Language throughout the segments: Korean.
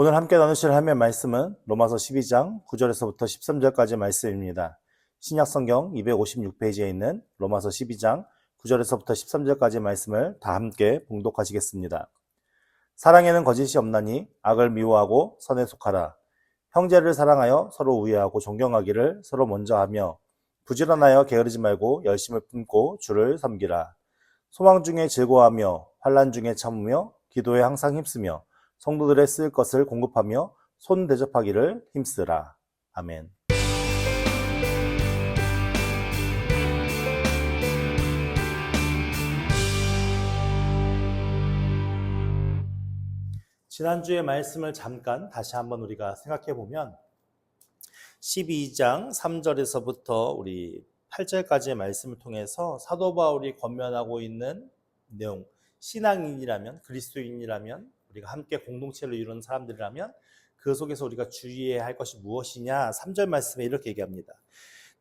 오늘 함께 나누실 하나님의 말씀은 로마서 12장 9절에서부터 13절까지 말씀입니다. 신약성경 256페이지에 있는 로마서 12장 9절에서부터 13절까지 말씀을 다 함께 봉독하시겠습니다. 사랑에는 거짓이 없나니 악을 미워하고 선에 속하라. 형제를 사랑하여 서로 우애하고 존경하기를 서로 먼저 하며 부지런하여 게으르지 말고 열심을 품고 주를 섬기라. 소망 중에 즐거워하며 환난 중에 참으며 기도에 항상 힘쓰며 성도들의 쓸 것을 공급하며 손 대접하기를 힘쓰라. 아멘. 지난주의 말씀을 잠깐 다시 한번 우리가 생각해 보면 12장 3절에서부터 우리 8절까지의 말씀을 통해서 사도 바울이 권면하고 있는 내용, 신앙인이라면, 그리스도인이라면, 우리가 함께 공동체를 이루는 사람들이라면 그 속에서 우리가 주의해야 할 것이 무엇이냐. 3절 말씀에 이렇게 얘기합니다.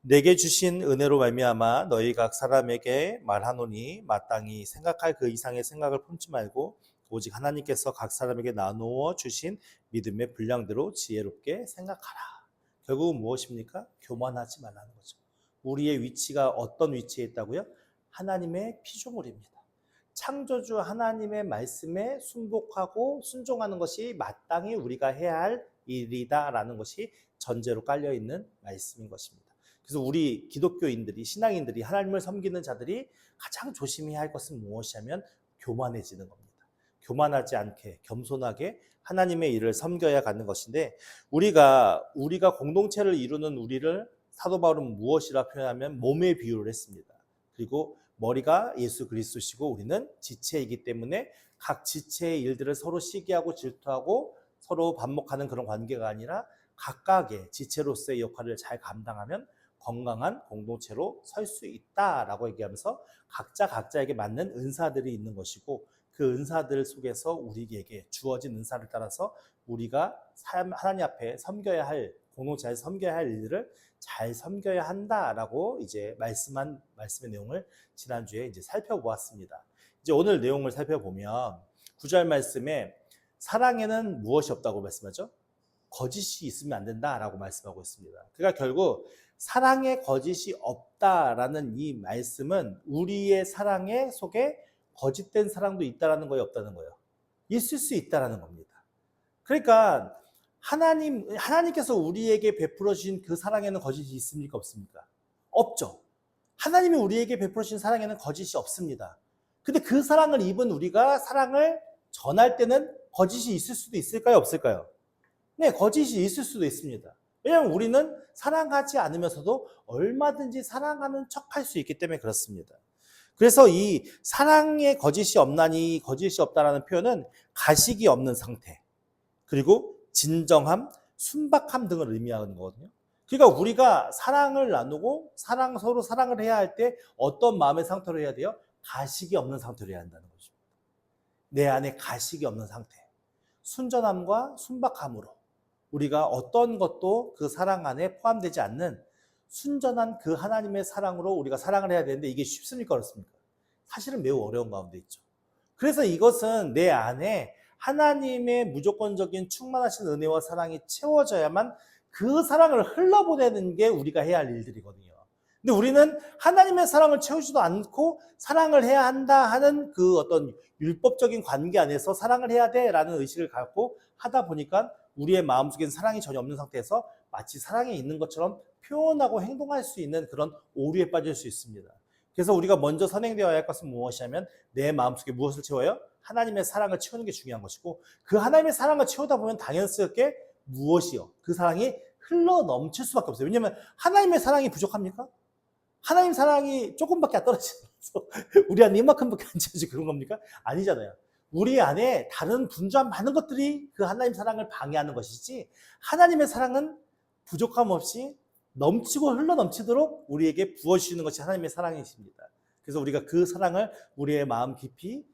내게 주신 은혜로 말미암아 너희 각 사람에게 말하노니 마땅히 생각할 그 이상의 생각을 품지 말고 오직 하나님께서 각 사람에게 나누어 주신 믿음의 분량대로 지혜롭게 생각하라. 결국은 무엇입니까? 교만하지 말라는 거죠. 우리의 위치가 어떤 위치에 있다고요? 하나님의 피조물입니다. 창조주 하나님의 말씀에 순복하고 순종하는 것이 마땅히 우리가 해야 할 일이다라는 것이 전제로 깔려있는 말씀인 것입니다. 그래서 우리 기독교인들이, 신앙인들이, 하나님을 섬기는 자들이 가장 조심해야 할 것은 무엇이냐면 교만해지는 겁니다. 교만하지 않게 겸손하게 하나님의 일을 섬겨야 가는 것인데 우리가 공동체를 이루는 우리를 사도 바울은 무엇이라 표현하면 몸에 비유를 했습니다. 그리고 머리가 예수 그리스도시고 우리는 지체이기 때문에 각 지체의 일들을 서로 시기하고 질투하고 서로 반목하는 그런 관계가 아니라 각각의 지체로서의 역할을 잘 감당하면 건강한 공동체로 설 수 있다라고 얘기하면서 각자에게 맞는 은사들이 있는 것이고 그 은사들 속에서 우리에게 주어진 은사를 따라서 우리가 하나님 앞에 섬겨야 할, 공동체에서 섬겨야 할 일들을 잘 섬겨야 한다라고 이제 말씀의 내용을 지난주에 이제 살펴보았습니다. 이제 오늘 내용을 살펴보면 9절 말씀에 사랑에는 무엇이 없다고 말씀하죠? 거짓이 있으면 안 된다라고 말씀하고 있습니다. 그러니까 결국 사랑에 거짓이 없다라는 이 말씀은 우리의 사랑의 속에 거짓된 사랑도 있다라는 거예요, 없다는 거예요? 있을 수 있다라는 겁니다. 그러니까 하나님께서 우리에게 베풀어 주신 그 사랑에는 거짓이 있습니까, 없습니까? 없죠. 하나님이 우리에게 베풀어 주신 사랑에는 거짓이 없습니다. 근데 그 사랑을 입은 우리가 사랑을 전할 때는 거짓이 있을 수도 있을까요, 없을까요? 네, 거짓이 있을 수도 있습니다. 왜냐하면 우리는 사랑하지 않으면서도 얼마든지 사랑하는 척할 수 있기 때문에 그렇습니다. 그래서 이 사랑에 거짓이 없나니 거짓이 없다라는 표현은 가식이 없는 상태, 그리고 진정함, 순박함 등을 의미하는 거거든요. 그러니까 우리가 사랑을 나누고 서로 사랑을 해야 할 때 어떤 마음의 상태로 해야 돼요? 가식이 없는 상태로 해야 한다는 거죠. 내 안에 가식이 없는 상태, 순전함과 순박함으로 우리가 어떤 것도 그 사랑 안에 포함되지 않는 순전한 그 하나님의 사랑으로 우리가 사랑을 해야 되는데 이게 쉽습니까, 어렵습니까? 사실은 매우 어려운 가운데 있죠. 그래서 이것은 내 안에 하나님의 무조건적인 충만하신 은혜와 사랑이 채워져야만 그 사랑을 흘러보내는 게 우리가 해야 할 일들이거든요. 근데 우리는 하나님의 사랑을 채우지도 않고 사랑을 해야 한다 하는 그 어떤 율법적인 관계 안에서 사랑을 해야 돼라는 의식을 갖고 하다 보니까 우리의 마음속엔 사랑이 전혀 없는 상태에서 마치 사랑이 있는 것처럼 표현하고 행동할 수 있는 그런 오류에 빠질 수 있습니다. 그래서 우리가 먼저 선행되어야 할 것은 무엇이냐면 내 마음속에 무엇을 채워요? 하나님의 사랑을 채우는 게 중요한 것이고 그 하나님의 사랑을 채우다 보면 당연스럽게 무엇이요? 그 사랑이 흘러 넘칠 수밖에 없어요. 왜냐하면 하나님의 사랑이 부족합니까? 하나님 사랑이 조금밖에 안 떨어져서 우리 안에 이만큼밖에 안 채워지고 그런 겁니까? 아니잖아요. 우리 안에 다른 분주한 많은 것들이 그 하나님 사랑을 방해하는 것이지 하나님의 사랑은 부족함 없이 넘치고 흘러 넘치도록 우리에게 부어주시는 것이 하나님의 사랑이십니다. 그래서 우리가 그 사랑을 우리의 마음 깊이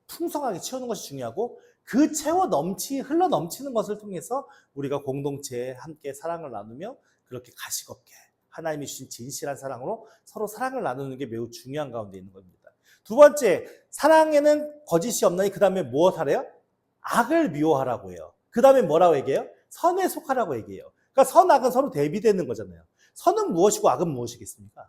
풍성하게 채우는 것이 중요하고 그 흘러 넘치는 것을 통해서 우리가 공동체에 함께 사랑을 나누며 그렇게 가식 없게 하나님이 주신 진실한 사랑으로 서로 사랑을 나누는 게 매우 중요한 가운데 있는 겁니다. 두 번째, 사랑에는 거짓이 없나니 그 다음에 무엇 하래요? 악을 미워하라고 해요. 그 다음에 뭐라고 얘기해요? 선에 속하라고 얘기해요. 그러니까 선악은 서로 대비되는 거잖아요. 선은 무엇이고 악은 무엇이겠습니까?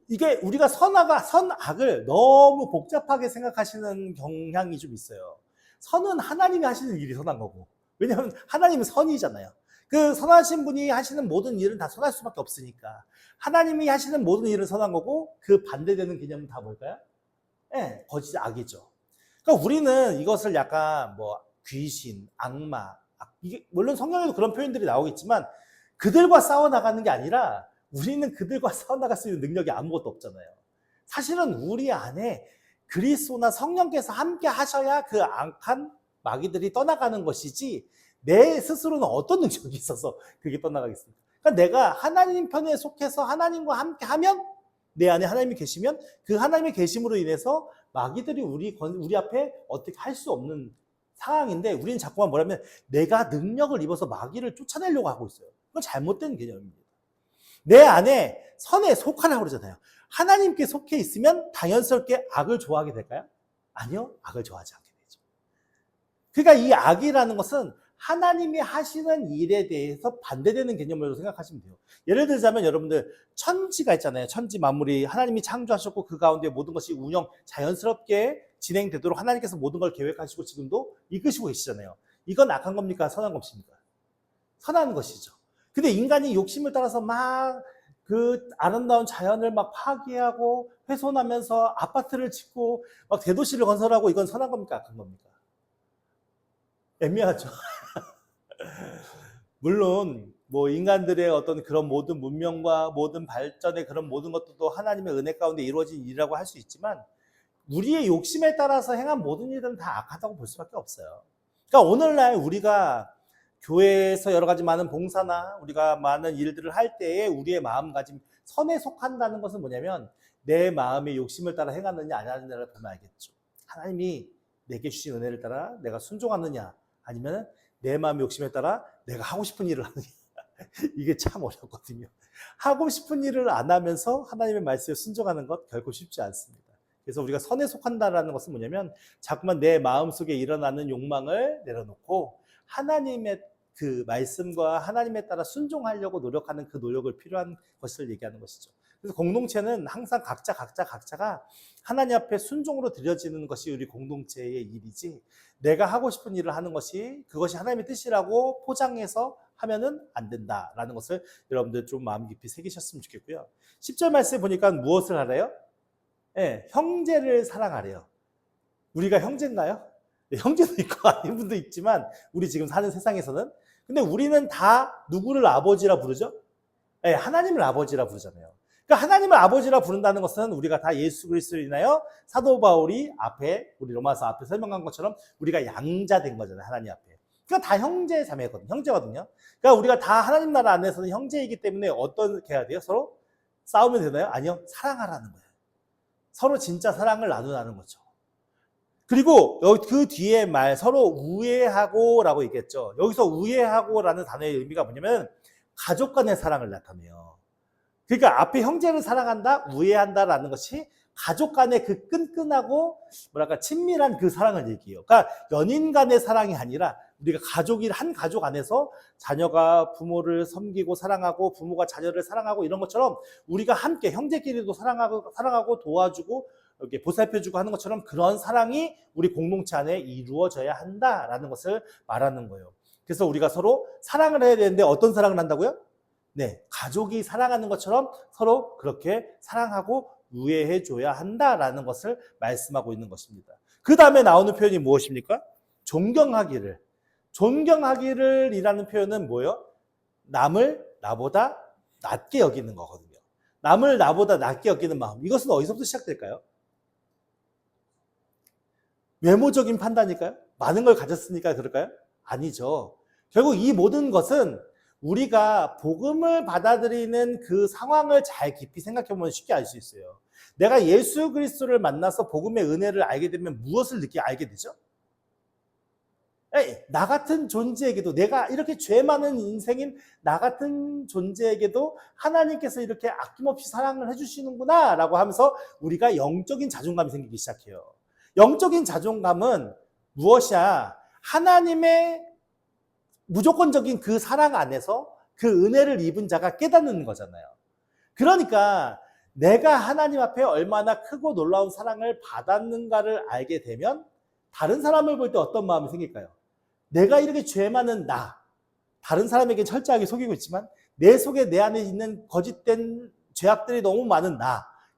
이게 우리가 선악을 너무 복잡하게 생각하시는 경향이 좀 있어요. 선은 하나님이 하시는 일이 선한 거고. 왜냐하면 하나님은 선이잖아요. 그 선하신 분이 하시는 모든 일은 다 선할 수밖에 없으니까. 하나님이 하시는 모든 일은 선한 거고 그 반대되는 개념은 다 뭘까요? 네, 거짓 악이죠. 그러니까 우리는 이것을 약간 뭐 귀신, 악마, 이게 물론 성경에도 그런 표현들이 나오겠지만 그들과 싸워 나가는 게 아니라 우리는 그들과 싸워 나갈 수 있는 능력이 아무것도 없잖아요. 사실은 우리 안에 그리스도나 성령께서 함께 하셔야 그 악한 마귀들이 떠나가는 것이지 내 스스로는 어떤 능력이 있어서 그게 떠나가겠습니까? 그러니까 내가 하나님 편에 속해서 하나님과 함께 하면 내 안에 하나님이 계시면 그 하나님의 계심으로 인해서 마귀들이 우리 앞에 어떻게 할 수 없는 상황인데 우리는 자꾸만 뭐라면 내가 능력을 입어서 마귀를 쫓아내려고 하고 있어요. 그건 잘못된 개념입니다. 내 안에 선에 속하라고 그러잖아요. 하나님께 속해 있으면 당연스럽게 악을 좋아하게 될까요? 아니요. 악을 좋아하지 않게 되죠. 그러니까 이 악이라는 것은 하나님이 하시는 일에 대해서 반대되는 개념으로 생각하시면 돼요. 예를 들자면 여러분들 천지가 있잖아요. 천지 만물이 하나님이 창조하셨고 그 가운데 모든 것이 자연스럽게 진행되도록 하나님께서 모든 걸 계획하시고 지금도 이끄시고 계시잖아요. 이건 악한 겁니까? 선한 것입니까? 선한 것이죠. 근데 인간이 욕심을 따라서 막 그 아름다운 자연을 막 파괴하고 훼손하면서 아파트를 짓고 막 대도시를 건설하고 이건 선한 겁니까? 악한 겁니까? 애매하죠. 물론 뭐 인간들의 어떤 그런 모든 문명과 모든 발전의 그런 모든 것들도 하나님의 은혜 가운데 이루어진 일이라고 할 수 있지만 우리의 욕심에 따라서 행한 모든 일들은 다 악하다고 볼 수밖에 없어요. 그러니까 오늘날 우리가 교회에서 여러 가지 많은 봉사나 우리가 많은 일들을 할 때에 우리의 마음가짐, 선에 속한다는 것은 뭐냐면 내 마음의 욕심을 따라 행하느냐 안 하느냐를 보면 알겠죠. 하나님이 내게 주신 은혜를 따라 내가 순종하느냐 아니면 내 마음의 욕심에 따라 내가 하고 싶은 일을 하느냐. 이게 참 어렵거든요. 하고 싶은 일을 안 하면서 하나님의 말씀에 순종하는 것 결코 쉽지 않습니다. 그래서 우리가 선에 속한다라는 것은 뭐냐면 자꾸만 내 마음속에 일어나는 욕망을 내려놓고 하나님의 그 말씀과 하나님에 따라 순종하려고 노력하는 그 노력을 필요한 것을 얘기하는 것이죠. 그래서 공동체는 항상 각자가 하나님 앞에 순종으로 드려지는 것이 우리 공동체의 일이지 내가 하고 싶은 일을 하는 것이 그것이 하나님의 뜻이라고 포장해서 하면은 안 된다라는 것을 여러분들 좀 마음 깊이 새기셨으면 좋겠고요. 10절 말씀에 보니까 무엇을 하래요? 네, 형제를 사랑하래요. 우리가 형제인가요? 네, 형제도 있고 아닌 분도 있지만 우리 지금 사는 세상에서는 근데 우리는 다 누구를 아버지라 부르죠? 네, 하나님을 아버지라 부르잖아요. 그러니까 하나님을 아버지라 부른다는 것은 우리가 다 예수 그리스도를 인하여 사도 바울이 앞에 우리 로마서 앞에 설명한 것처럼 우리가 양자된 거잖아요. 하나님 앞에. 그러니까 다 형제 자매거든요. 형제거든요. 그러니까 우리가 다 하나님 나라 안에서는 형제이기 때문에 어떻게 해야 돼요? 서로 싸우면 되나요? 아니요. 사랑하라는 거예요. 서로 진짜 사랑을 나누라는 거죠. 그리고 그 뒤에 말 서로 우애하고라고 얘기했죠. 여기서 우애하고라는 단어의 의미가 뭐냐면 가족 간의 사랑을 나타내요. 그러니까 앞에 형제를 사랑한다, 우애한다라는 것이 가족 간의 그 끈끈하고 뭐랄까 친밀한 그 사랑을 얘기해요. 그러니까 연인 간의 사랑이 아니라 우리가 한 가족 안에서 자녀가 부모를 섬기고 사랑하고 부모가 자녀를 사랑하고 이런 것처럼 우리가 함께 형제끼리도 사랑하고 도와주고 이렇게 보살펴주고 하는 것처럼 그런 사랑이 우리 공동체 안에 이루어져야 한다라는 것을 말하는 거예요. 그래서 우리가 서로 사랑을 해야 되는데 어떤 사랑을 한다고요? 네, 가족이 사랑하는 것처럼 서로 그렇게 사랑하고 우애해줘야 한다라는 것을 말씀하고 있는 것입니다. 그 다음에 나오는 표현이 무엇입니까? 존경하기를. 존경하기를 이라는 표현은 뭐예요? 남을 나보다 낮게 여기는 거거든요. 남을 나보다 낮게 여기는 마음. 이것은 어디서부터 시작될까요? 외모적인 판단일까요? 많은 걸 가졌으니까 그럴까요? 아니죠. 결국 이 모든 것은 우리가 복음을 받아들이는 그 상황을 잘 깊이 생각해보면 쉽게 알 수 있어요. 내가 예수 그리스도를 만나서 복음의 은혜를 알게 되면 무엇을 알게 되죠? 나 같은 존재에게도 내가 이렇게 죄 많은 인생인 나 같은 존재에게도 하나님께서 이렇게 아낌없이 사랑을 해주시는구나 라고 하면서 우리가 영적인 자존감이 생기기 시작해요. 영적인 자존감은 무엇이야? 하나님의 무조건적인 그 사랑 안에서 그 은혜를 입은 자가 깨닫는 거잖아요. 그러니까 내가 하나님 앞에 얼마나 크고 놀라운 사랑을 받았는가를 알게 되면 다른 사람을 볼 때 어떤 마음이 생길까요? 내가 이렇게 죄 많은 다른 사람에게 철저하게 속이고 있지만 내 속에 내 안에 있는 거짓된 죄악들이 너무 많은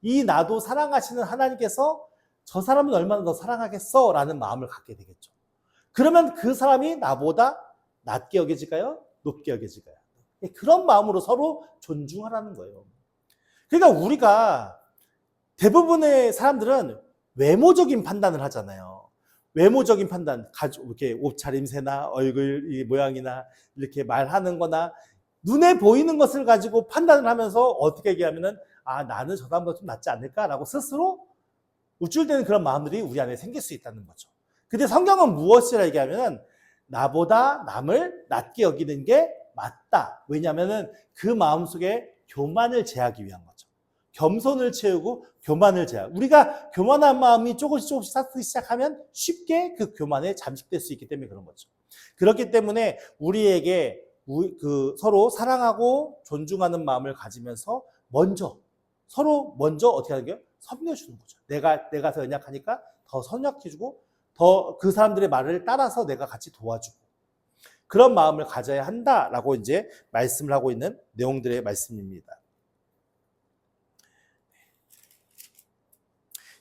이 나도 사랑하시는 하나님께서 저 사람은 얼마나 더 사랑하겠어? 라는 마음을 갖게 되겠죠. 그러면 그 사람이 나보다 낮게 여겨질까요? 높게 여겨질까요? 그런 마음으로 서로 존중하라는 거예요. 그러니까 우리가 대부분의 사람들은 외모적인 판단을 하잖아요. 외모적인 판단, 이렇게 옷차림새나 얼굴 모양이나 이렇게 말하는 거나 눈에 보이는 것을 가지고 판단을 하면서 어떻게 얘기하면은 나는 저 사람보다 좀 낫지 않을까라고 스스로 우쭐대는 그런 마음들이 우리 안에 생길 수 있다는 거죠. 근데 성경은 무엇이라 얘기하면은 나보다 남을 낮게 여기는 게 맞다. 왜냐하면은 그 마음속에 교만을 제하기 위한 거죠. 겸손을 채우고 교만을 제하. 우리가 교만한 마음이 조금씩 쌓기 시작하면 쉽게 그 교만에 잠식될 수 있기 때문에 그런 거죠. 그렇기 때문에 우리에게 서로 사랑하고 존중하는 마음을 가지면서 서로 먼저 어떻게 하는 거예요? 섬겨주는 거죠. 내가 더 연약하니까 더 선약해주고 더 그 사람들의 말을 따라서 내가 같이 도와주고 그런 마음을 가져야 한다라고 이제 말씀을 하고 있는 내용들의 말씀입니다.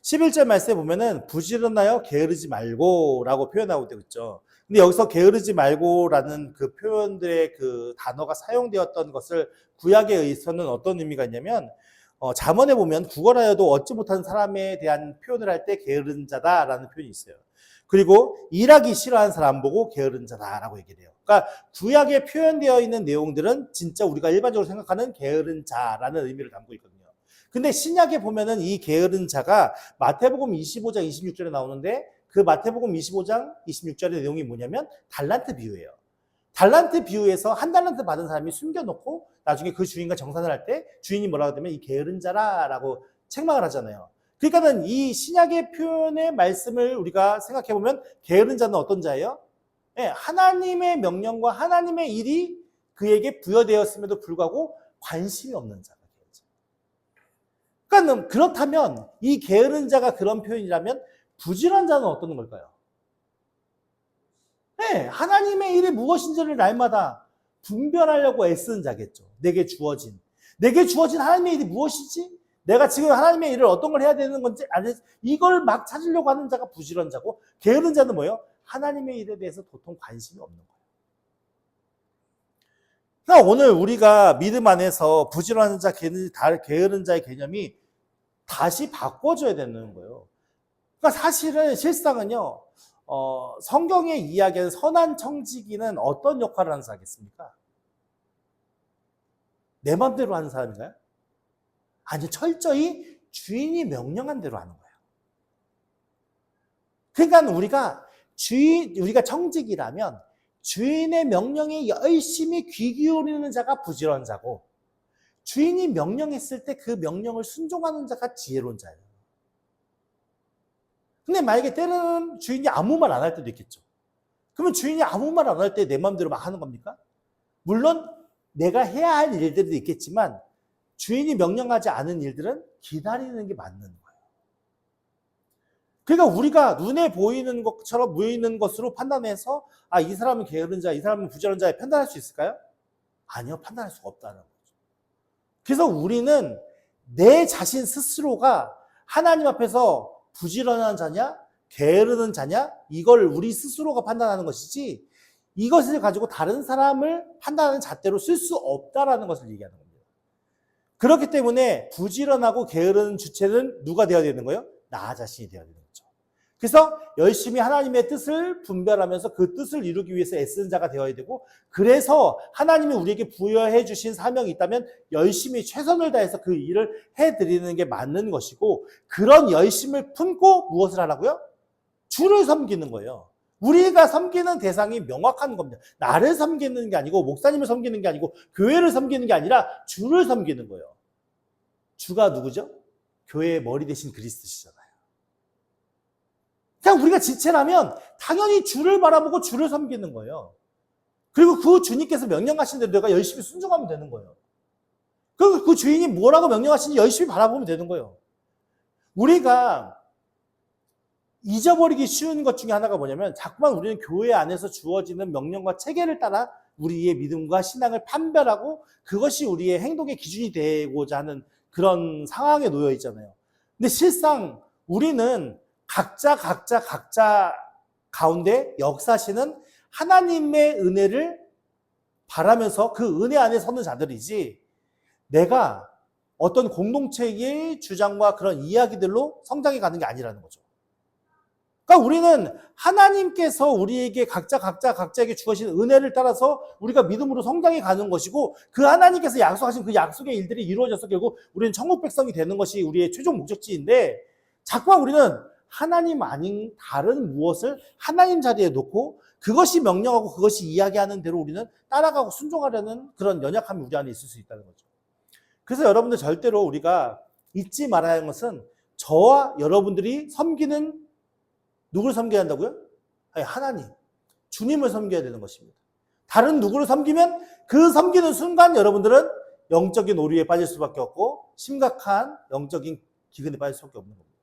11절 말씀에 보면은 부지런하여 게으르지 말고라고 표현하고 있죠. 근데 여기서 게으르지 말고라는 그 표현들의 그 단어가 사용되었던 것을 구약에 의해서는 어떤 의미가 있냐면 잠언에 보면 구걸하여도 얻지 못한 사람에 대한 표현을 할 때 게으른 자다라는 표현이 있어요. 그리고 일하기 싫어하는 사람 보고 게으른 자다라고 얘기를 해요. 그러니까 구약에 표현되어 있는 내용들은 진짜 우리가 일반적으로 생각하는 게으른 자라는 의미를 담고 있거든요. 근데 신약에 보면은 이 게으른 자가 마태복음 25장 26절에 나오는데 그 마태복음 25장 26절의 내용이 뭐냐면 달란트 비유예요. 달란트 비유에서 한 달란트 받은 사람이 숨겨놓고 나중에 그 주인과 정산을 할 때 주인이 뭐라고 하냐면 이 게으른 자라라고 책망을 하잖아요. 그러니까는 이 신약의 표현의 말씀을 우리가 생각해보면 게으른 자는 어떤 자예요? 네, 하나님의 명령과 하나님의 일이 그에게 부여되었음에도 불구하고 관심이 없는 자가 게으른 자. 그러니까 그렇다면 이 게으른 자가 그런 표현이라면 부지런한 자는 어떤 걸까요? 네, 하나님의 일이 무엇인지를 날마다 분별하려고 애쓰는 자겠죠. 내게 주어진 하나님의 일이 무엇이지? 내가 지금 하나님의 일을 어떤 걸 해야 되는 건지 이걸 막 찾으려고 하는 자가 부지런한 자고 게으른 자는 뭐예요? 하나님의 일에 대해서 도통 관심이 없는 거예요. 그러니까 오늘 우리가 믿음 안에서 부지런한 자, 게으른 자의 개념이 다시 바꿔줘야 되는 거예요. 그러니까 사실은 실상은요. 성경의 이야기하는 선한 청지기는 어떤 역할을 하는 사람이겠습니까? 내 마음대로 하는 사람인가요? 아니, 철저히 주인이 명령한 대로 하는 거예요. 그러니까 우리가 청직이라면 주인의 명령에 열심히 귀 기울이는 자가 부지런한 자고 주인이 명령했을 때 그 명령을 순종하는 자가 지혜로운 자예요. 근데 만약에 때로는 주인이 아무 말 안 할 때도 있겠죠. 그러면 주인이 아무 말 안 할 때 내 마음대로 막 하는 겁니까? 물론 내가 해야 할 일들도 있겠지만 주인이 명령하지 않은 일들은 기다리는 게 맞는 거예요. 그러니까 우리가 눈에 보이는 것처럼 보이는 것으로 판단해서 이 사람은 게으른 자, 이 사람은 부지런한 자에 판단할 수 있을까요? 아니요, 판단할 수가 없다는 거죠. 그래서 우리는 내 자신 스스로가 하나님 앞에서 부지런한 자냐, 게으른 자냐, 이걸 우리 스스로가 판단하는 것이지 이것을 가지고 다른 사람을 판단하는 잣대로 쓸 수 없다라는 것을 얘기하는 겁니다. 그렇기 때문에 부지런하고 게으른 주체는 누가 되어야 되는 거예요? 나 자신이 되어야 되는 거죠. 그래서 열심히 하나님의 뜻을 분별하면서 그 뜻을 이루기 위해서 애쓰는 자가 되어야 되고 그래서 하나님이 우리에게 부여해 주신 사명이 있다면 열심히 최선을 다해서 그 일을 해드리는 게 맞는 것이고 그런 열심을 품고 무엇을 하라고요? 주를 섬기는 거예요. 우리가 섬기는 대상이 명확한 겁니다. 나를 섬기는 게 아니고 목사님을 섬기는 게 아니고 교회를 섬기는 게 아니라 주를 섬기는 거예요. 주가 누구죠? 교회의 머리 대신 그리스도시잖아요. 그냥 우리가 지체라면 당연히 주를 바라보고 주를 섬기는 거예요. 그리고 그 주님께서 명령하신 대로 내가 열심히 순종하면 되는 거예요. 그 주인이 뭐라고 명령하시는지 열심히 바라보면 되는 거예요. 우리가 잊어버리기 쉬운 것 중에 하나가 뭐냐면 자꾸만 우리는 교회 안에서 주어지는 명령과 체계를 따라 우리의 믿음과 신앙을 판별하고 그것이 우리의 행동의 기준이 되고자 하는 그런 상황에 놓여 있잖아요. 근데 실상 우리는 각자 가운데 역사하시는 하나님의 은혜를 바라면서 그 은혜 안에 서는 자들이지 내가 어떤 공동체의 주장과 그런 이야기들로 성장해 가는 게 아니라는 거죠. 그러니까 우리는 하나님께서 우리에게 각자에게 주어진 은혜를 따라서 우리가 믿음으로 성장해 가는 것이고 그 하나님께서 약속하신 그 약속의 일들이 이루어져서 결국 우리는 천국 백성이 되는 것이 우리의 최종 목적지인데 자꾸만 우리는 하나님 아닌 다른 무엇을 하나님 자리에 놓고 그것이 명령하고 그것이 이야기하는 대로 우리는 따라가고 순종하려는 그런 연약함이 우리 안에 있을 수 있다는 거죠. 그래서 여러분들 절대로 우리가 잊지 말아야 하는 것은 저와 여러분들이 섬기는 누구를 섬겨야 한다고요? 아니, 하나님, 주님을 섬겨야 되는 것입니다. 다른 누구를 섬기면 그 섬기는 순간 여러분들은 영적인 오류에 빠질 수밖에 없고 심각한 영적인 기근에 빠질 수밖에 없는 겁니다.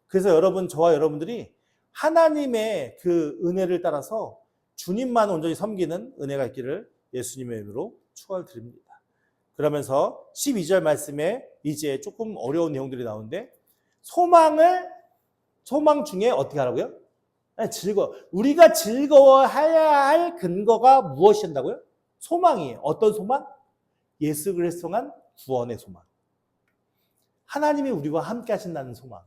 그래서 저와 여러분들이 하나님의 그 은혜를 따라서 주님만 온전히 섬기는 은혜가 있기를 예수님의 이름으로 축원드립니다. 그러면서 12절 말씀에 이제 조금 어려운 내용들이 나오는데 소망 중에 어떻게 하라고요? 우리가 즐거워해야 할 근거가 무엇이었다고요? 소망이에요. 어떤 소망? 예수 그리스도 통한 구원의 소망. 하나님이 우리와 함께 하신다는 소망.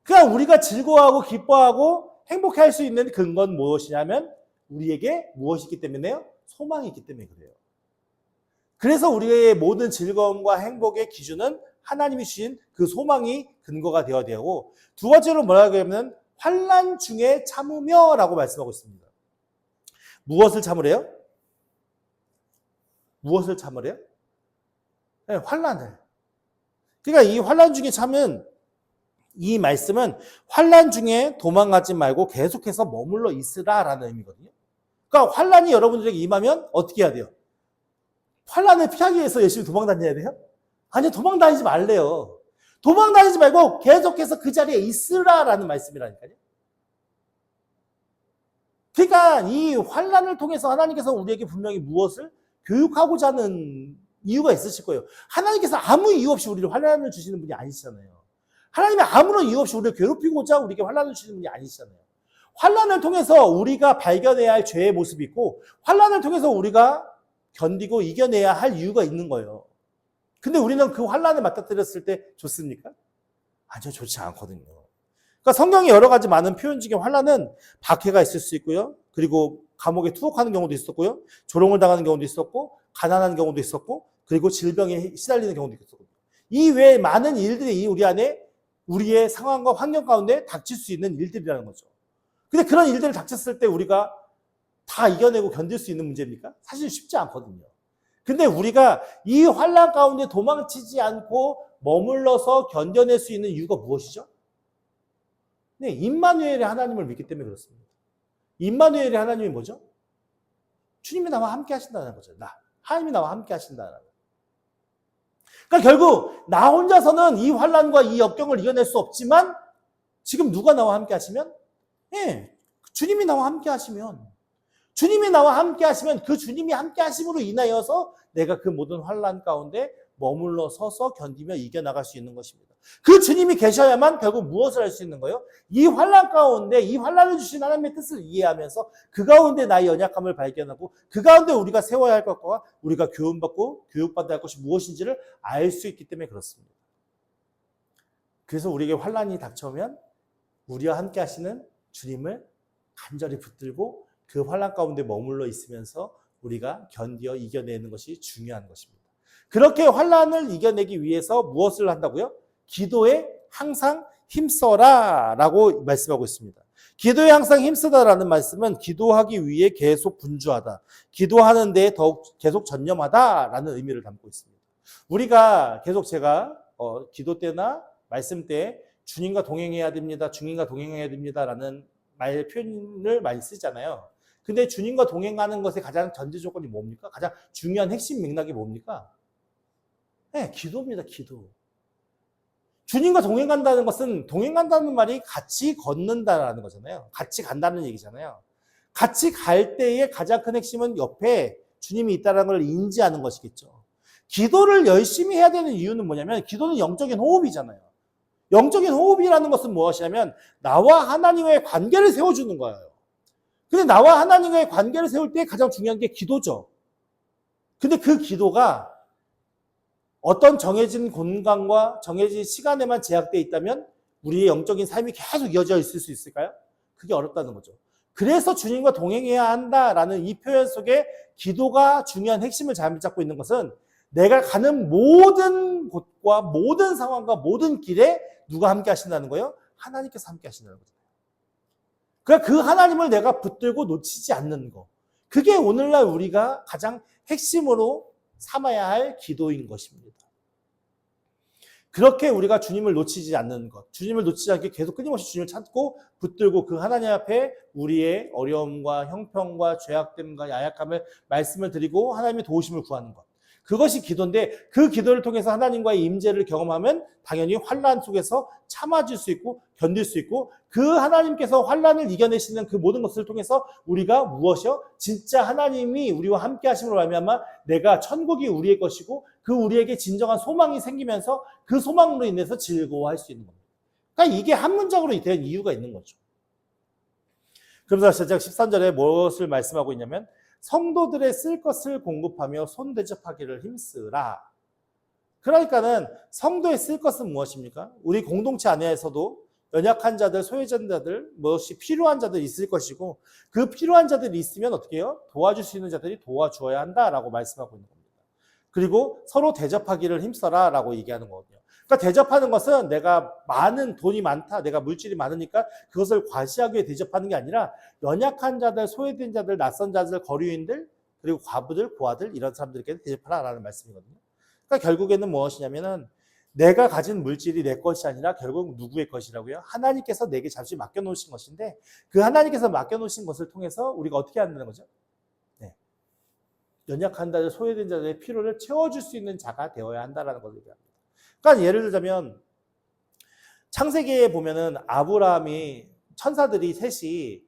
그러니까 우리가 즐거워하고 기뻐하고 행복할 수 있는 근거는 무엇이냐면 우리에게 무엇이 있기 때문에요? 소망이 있기 때문에 그래요. 그래서 우리의 모든 즐거움과 행복의 기준은 하나님이 주신 그 소망이 근거가 되어야 되고 두 번째로 뭐라고 하면 환난 중에 참으며 라고 말씀하고 있습니다. 무엇을 참으래요? 무엇을 참으래요? 네, 환난을. 그러니까 이 환난 중에 참은 이 말씀은 환난 중에 도망가지 말고 계속해서 머물러 있으라라는 의미거든요. 그러니까 환난이 여러분들에게 임하면 어떻게 해야 돼요? 환난을 피하기 위해서 열심히 도망 다녀야 돼요? 아니요, 도망 다니지 말래요. 도망 다니지 말고 계속해서 그 자리에 있으라라는 말씀이라니까요. 그러니까 이 환난을 통해서 하나님께서 우리에게 분명히 무엇을 교육하고자 하는 이유가 있으실 거예요. 하나님께서 아무 이유 없이 우리를 환난을 주시는 분이 아니시잖아요. 하나님이 아무런 이유 없이 우리를 괴롭히고자 우리에게 환난을 주시는 분이 아니시잖아요. 환난을 통해서 우리가 발견해야 할 죄의 모습이 있고 환난을 통해서 우리가 견디고 이겨내야 할 이유가 있는 거예요. 근데 우리는 그 환난을 맞닥뜨렸을 때 좋습니까? 아니요, 좋지 않거든요. 그러니까 성경에 여러 가지 많은 표현 중에 환난은 박해가 있을 수 있고요. 그리고 감옥에 투옥하는 경우도 있었고요. 조롱을 당하는 경우도 있었고 가난한 경우도 있었고 그리고 질병에 시달리는 경우도 있었고 이 외에 많은 일들이 우리 안에 우리의 상황과 환경 가운데 닥칠 수 있는 일들이라는 거죠. 근데 그런 일들을 닥쳤을 때 우리가 다 이겨내고 견딜 수 있는 문제입니까? 사실 쉽지 않거든요. 근데 우리가 이 환난 가운데 도망치지 않고 머물러서 견뎌낼 수 있는 이유가 무엇이죠? 네, 임마누엘의 하나님을 믿기 때문에 그렇습니다. 임마누엘의 하나님이 뭐죠? 주님이 나와 함께 하신다는 거죠. 하나님이 나와 함께 하신다는 거죠. 그러니까 결국 나 혼자서는 이 환난과 이 역경을 이겨낼 수 없지만 지금 누가 나와 함께 하시면? 네, 주님이 나와 함께 하시면 그 주님이 함께 하심으로 인하여서 내가 그 모든 환난 가운데 머물러 서서 견디며 이겨나갈 수 있는 것입니다. 그 주님이 계셔야만 결국 무엇을 할 수 있는 거예요? 이 환난 가운데 이 환난을 주신 하나님의 뜻을 이해하면서 그 가운데 나의 연약함을 발견하고 그 가운데 우리가 세워야 할 것과 우리가 교훈받고 교육받아야 할 것이 무엇인지를 알 수 있기 때문에 그렇습니다. 그래서 우리에게 환난이 닥쳐오면 우리와 함께 하시는 주님을 간절히 붙들고 그 환난 가운데 머물러 있으면서 우리가 견디어 이겨내는 것이 중요한 것입니다. 그렇게 환난을 이겨내기 위해서 무엇을 한다고요? 기도에 항상 힘써라 라고 말씀하고 있습니다. 기도에 항상 힘쓰다라는 말씀은 기도하기 위해 계속 분주하다. 기도하는 데 더욱 계속 전념하다라는 의미를 담고 있습니다. 우리가 계속 제가 기도 때나 말씀 때 주님과 동행해야 됩니다. 주님과 동행해야 됩니다라는 표현을 많이 쓰잖아요. 근데 주님과 동행하는 것의 가장 전제 조건이 뭡니까? 가장 중요한 핵심 맥락이 뭡니까? 네, 기도입니다. 기도. 주님과 동행한다는 것은 동행한다는 말이 같이 걷는다라는 거잖아요. 같이 간다는 얘기잖아요. 같이 갈 때의 가장 큰 핵심은 옆에 주님이 있다는 걸 인지하는 것이겠죠. 기도를 열심히 해야 되는 이유는 뭐냐면 기도는 영적인 호흡이잖아요. 영적인 호흡이라는 것은 무엇이냐면 나와 하나님의 관계를 세워주는 거예요. 근데 나와 하나님의 관계를 세울 때 가장 중요한 게 기도죠. 근데 그 기도가 어떤 정해진 공간과 정해진 시간에만 제약되어 있다면 우리의 영적인 삶이 계속 이어져 있을 수 있을까요? 그게 어렵다는 거죠. 그래서 주님과 동행해야 한다라는 이 표현 속에 기도가 중요한 핵심을 잘 잡고 있는 것은 내가 가는 모든 곳과 모든 상황과 모든 길에 누가 함께 하신다는 거예요? 하나님께서 함께 하신다는 거죠. 그러니까 그 하나님을 내가 붙들고 놓치지 않는 거. 그게 오늘날 우리가 가장 핵심으로 삼아야 할 기도인 것입니다. 그렇게 우리가 주님을 놓치지 않는 것, 주님을 놓치지 않게 계속 끊임없이 주님을 찾고 붙들고 그 하나님 앞에 우리의 어려움과 형편과 죄악됨과 야약함을 말씀을 드리고 하나님의 도우심을 구하는 것. 그것이 기도인데 그 기도를 통해서 하나님과의 임재를 경험하면 당연히 환난 속에서 참아줄 수 있고 견딜 수 있고 그 하나님께서 환난을 이겨내시는 그 모든 것을 통해서 우리가 무엇이요? 진짜 하나님이 우리와 함께 하심으로 말미암아 내가 천국이 우리의 것이고 그 우리에게 진정한 소망이 생기면서 그 소망으로 인해서 즐거워할 수 있는 겁니다. 그러니까 이게 한 문장으로 된 이유가 있는 거죠. 그래서 제가 13절에 무엇을 말씀하고 있냐면 성도들의 쓸 것을 공급하며 손 대접하기를 힘쓰라. 그러니까는 성도의 쓸 것은 무엇입니까? 우리 공동체 안에서도 연약한 자들, 소외된 자들, 무엇이 필요한 자들이 있을 것이고 그 필요한 자들이 있으면 어떻게 해요? 도와줄 수 있는 자들이 도와주어야 한다라고 말씀하고 있는 겁니다. 그리고 서로 대접하기를 힘써라 라고 얘기하는 거거든요. 그러니까 대접하는 것은 내가 많은 돈이 많다, 내가 물질이 많으니까 그것을 과시하기 위해 대접하는 게 아니라 연약한 자들, 소외된 자들, 낯선 자들, 거류인들, 그리고 과부들, 고아들 이런 사람들에게 대접하라라는 말씀이거든요. 그러니까 결국에는 무엇이냐면은 내가 가진 물질이 내 것이 아니라 결국 누구의 것이라고요? 하나님께서 내게 잠시 맡겨놓으신 것인데 그 하나님께서 맡겨놓으신 것을 통해서 우리가 어떻게 한다는 거죠? 네. 연약한 자들, 소외된 자들의 필요를 채워줄 수 있는 자가 되어야 한다는 것을 얘기합니다. 그러니까 예를 들자면 창세기에 보면은 아브라함이 천사들이 셋이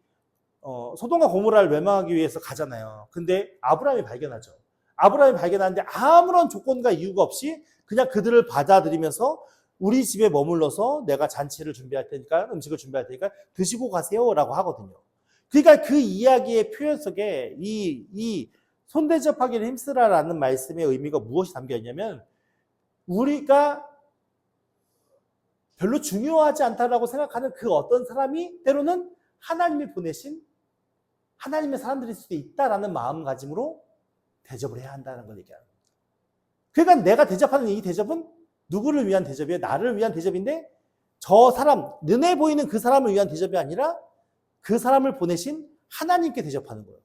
소돔과 고모라를 멸망하기 위해서 가잖아요. 근데 아브라함이 발견하죠. 아브라함이 발견하는데 아무런 조건과 이유가 없이 그냥 그들을 받아들이면서 우리 집에 머물러서 내가 잔치를 준비할 테니까 음식을 준비할 테니까 드시고 가세요라고 하거든요. 그러니까 그 이야기의 표현 속에 이 손대접하기를 힘쓰라라는 말씀의 의미가 무엇이 담겨 있냐면 우리가 별로 중요하지 않다라고 생각하는 그 어떤 사람이 때로는 하나님이 보내신 하나님의 사람들일 수도 있다라는 마음가짐으로 대접을 해야 한다는 걸 얘기하는 겁니다. 그러니까 내가 대접하는 이 대접은 누구를 위한 대접이에요? 나를 위한 대접인데 저 사람, 눈에 보이는 그 사람을 위한 대접이 아니라 그 사람을 보내신 하나님께 대접하는 거예요.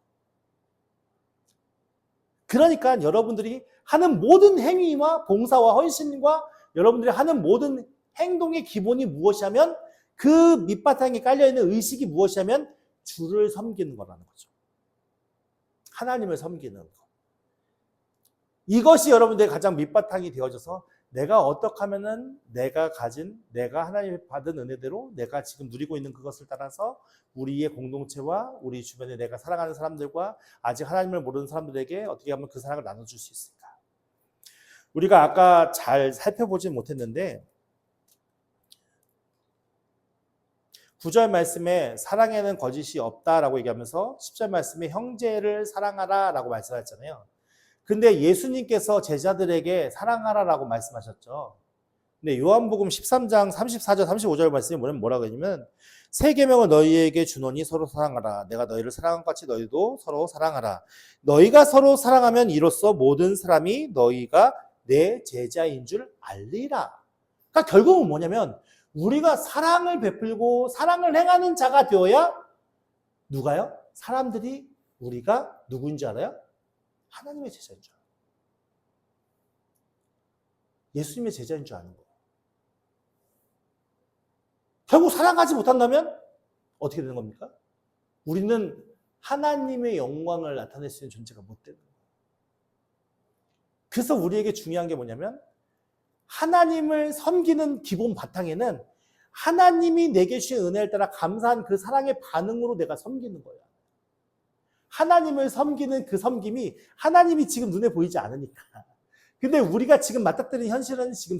그러니까 여러분들이 하는 모든 행위와 봉사와 헌신과 여러분들이 하는 모든 행동의 기본이 무엇이냐면 그 밑바탕에 깔려있는 의식이 무엇이냐면 주를 섬기는 거라는 거죠. 하나님을 섬기는 거. 이것이 여러분들의 가장 밑바탕이 되어져서 내가 어떻게 하면은 내가 가진, 내가 하나님의 받은 은혜대로 내가 지금 누리고 있는 그것을 따라서 우리의 공동체와 우리 주변에 내가 사랑하는 사람들과 아직 하나님을 모르는 사람들에게 어떻게 하면 그 사랑을 나눠줄 수 있을까? 우리가 아까 잘 살펴보지 못했는데 9절 말씀에 사랑에는 거짓이 없다라고 얘기하면서 10절 말씀에 형제를 사랑하라라고 말씀하셨잖아요. 근데 예수님께서 제자들에게 사랑하라라고 말씀하셨죠. 근데 요한복음 13장 34절 35절 말씀이 뭐라고 했냐면 새 계명을 너희에게 주노니 서로 사랑하라. 내가 너희를 사랑한 것 같이 너희도 서로 사랑하라. 너희가 서로 사랑하면 이로써 모든 사람이 너희가 내 제자인 줄 알리라. 그러니까 결국은 뭐냐면 우리가 사랑을 베풀고 사랑을 행하는 자가 되어야 누가요? 사람들이 우리가 누구인지 알아요? 하나님의 제자인 줄 알아요. 예수님의 제자인 줄 아는 거예요. 결국 사랑하지 못한다면 어떻게 되는 겁니까? 우리는 하나님의 영광을 나타낼 수 있는 존재가 못 되는 거예요. 그래서 우리에게 중요한 게 뭐냐면 하나님을 섬기는 기본 바탕에는 하나님이 내게 주신 은혜를 따라 감사한 그 사랑의 반응으로 내가 섬기는 거예요. 하나님을 섬기는 그 섬김이 하나님이 지금 눈에 보이지 않으니까. 근데 우리가 지금 맞닥뜨리는 현실은 지금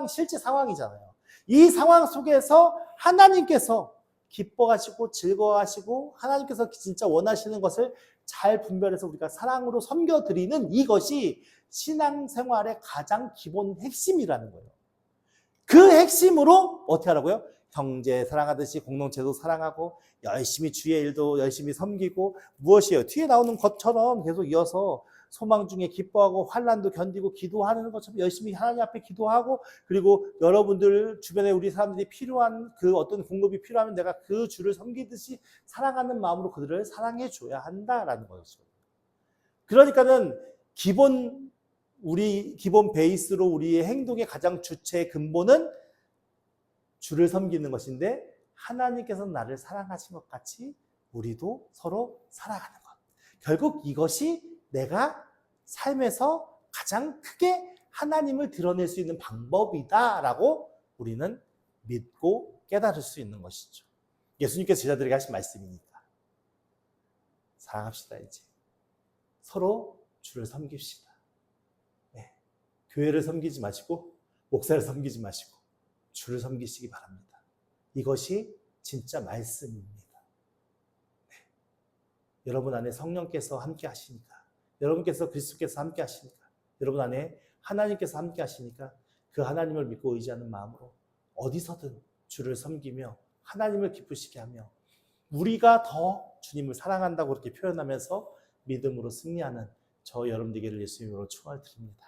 실제 상황이잖아요. 이 상황 속에서 하나님께서 기뻐하시고 즐거워하시고 하나님께서 진짜 원하시는 것을 잘 분별해서 우리가 사랑으로 섬겨드리는 이것이 신앙생활의 가장 기본 핵심이라는 거예요. 그 핵심으로 어떻게 하라고요? 형제 사랑하듯이 공동체도 사랑하고 열심히 주의 일도 열심히 섬기고 무엇이에요? 뒤에 나오는 것처럼 계속 이어서 소망 중에 기뻐하고 환난도 견디고 기도하는 것처럼 열심히 하나님 앞에 기도하고 그리고 여러분들 주변에 우리 사람들이 필요한 그 어떤 공급이 필요하면 내가 그 주를 섬기듯이 사랑하는 마음으로 그들을 사랑해 줘야 한다라는 거였어요. 그러니까는 기본 베이스로 우리의 행동의 가장 주체 근본은 주를 섬기는 것인데 하나님께서 나를 사랑하신 것 같이 우리도 서로 사랑하는 것. 결국 이것이 내가 삶에서 가장 크게 하나님을 드러낼 수 있는 방법이다라고 우리는 믿고 깨달을 수 있는 것이죠. 예수님께서 제자들에게 하신 말씀이니까. 사랑합시다 이제. 서로 주를 섬깁시다. 네. 교회를 섬기지 마시고 목사를 섬기지 마시고 주를 섬기시기 바랍니다. 이것이 진짜 말씀입니다. 네. 여러분 안에 성령께서 함께 하시니까 여러분께서 그리스도께서 함께 하시니까 여러분 안에 하나님께서 함께 하시니까 그 하나님을 믿고 의지하는 마음으로 어디서든 주를 섬기며 하나님을 기쁘시게 하며 우리가 더 주님을 사랑한다고 그렇게 표현하면서 믿음으로 승리하는 저 여러분 되기를 예수님으로 축원을 드립니다.